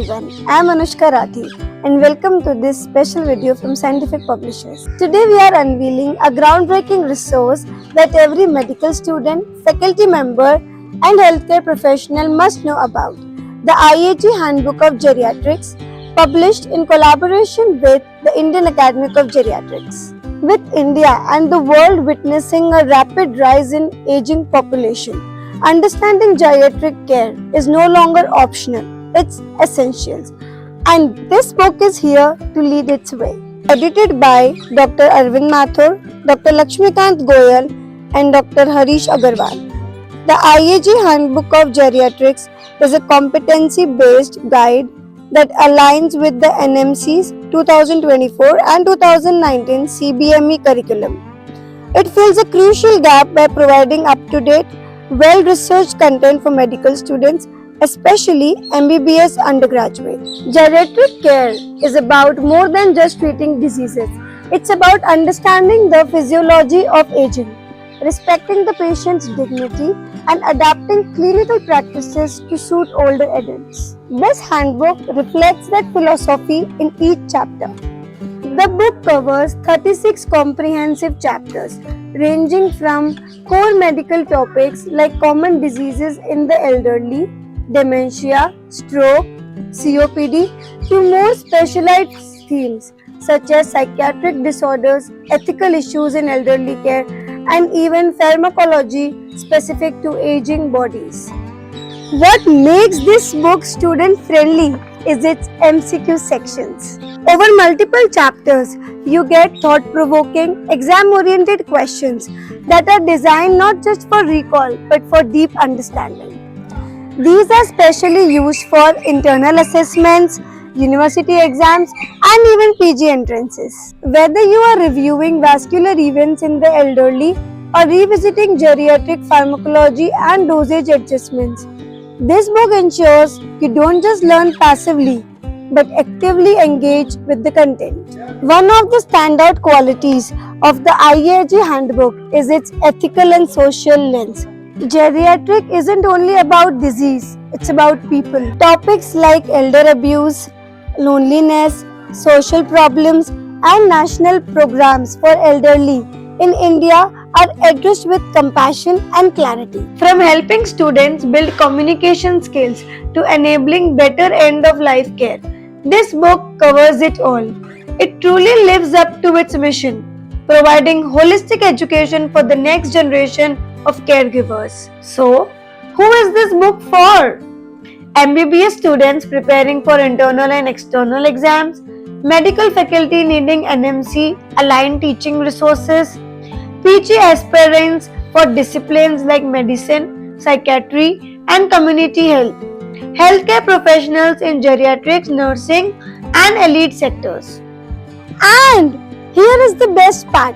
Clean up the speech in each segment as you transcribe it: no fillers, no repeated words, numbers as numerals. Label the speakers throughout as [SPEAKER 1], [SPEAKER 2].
[SPEAKER 1] everyone, I am Anushka Rathi and welcome to this special video from Scientific Publishers. Today we are unveiling a groundbreaking resource that every medical student, faculty member and healthcare professional must know about. The IAG Handbook of Geriatrics, published in collaboration with the Indian Academy of Geriatrics. With India and the world witnessing a rapid rise in aging population, understanding geriatric care is no longer optional, it's essential. And this book is here to lead its way. Edited by Dr. Arvind Mathur, Dr. Lakshmikant Goyal and Dr. Harish Agarwal. The IAG Handbook of Geriatrics is a competency-based guide that aligns with the NMC's 2024 and 2019 CBME curriculum. It fills a crucial gap by providing up-to-date, well-researched content for medical students, especially MBBS undergraduates. Geriatric care is about more than just treating diseases. It's about understanding the physiology of aging, respecting the patient's dignity, and adapting clinical practices to suit older adults. This handbook reflects that philosophy in each chapter. The book covers 36 comprehensive chapters, ranging from core medical topics like common diseases in the elderly, dementia, stroke, COPD, to more specialized themes such as psychiatric disorders, ethical issues in elderly care, and even pharmacology specific to aging bodies. What makes this book student-friendly is its MCQ sections. Over multiple chapters, you get thought-provoking, exam-oriented questions that are designed not just for recall but for deep understanding. These are specially used for internal assessments, university exams, and even PG entrances. Whether you are reviewing vascular events in the elderly or revisiting geriatric pharmacology and dosage adjustments, this book ensures you don't just learn passively, but actively engage with the content. One of the standout qualities of the IAG handbook is its ethical and social lens. Geriatric isn't only about disease, it's about people. Topics like elder abuse, loneliness, social problems, and national programs for elderly in India are addressed with compassion and clarity. From helping students build communication skills to enabling better end-of-life care, this book covers it all. It truly lives up to its mission, providing holistic education for the next generation of caregivers. So, who is this book for? MBBS students preparing for internal and external exams, medical faculty needing NMC aligned teaching resources, PG aspirants for disciplines like medicine, psychiatry, and community health, healthcare professionals in geriatrics, nursing, and elite sectors. And here is the best part.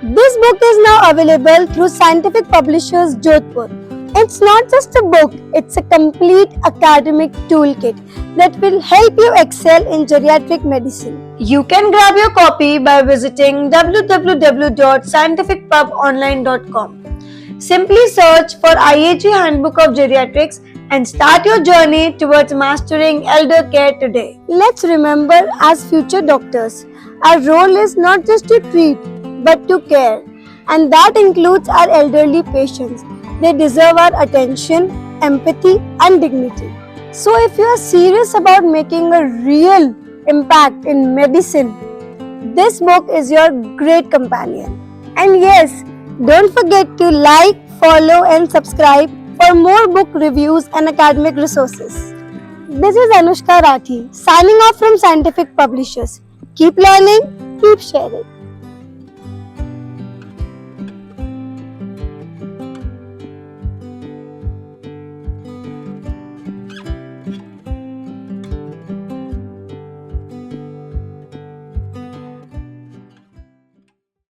[SPEAKER 1] This book is now available through Scientific Publishers Jodhpur. It's not just a book, it's a complete academic toolkit that will help you excel in geriatric medicine. You can grab your copy by visiting www.scientificpubonline.com. Simply search for IAG Handbook of Geriatrics and start your journey towards mastering elder care today. Let's remember, as future doctors, our role is not just to treat but to care, and that includes our elderly patients. They deserve our attention, empathy, and dignity. So if you are serious about making a real impact in medicine, this book is your great companion. And yes, don't forget to like, follow, and subscribe for more book reviews and academic resources. This is Anushka Rathi signing off from Scientific Publishers. Keep learning, keep sharing.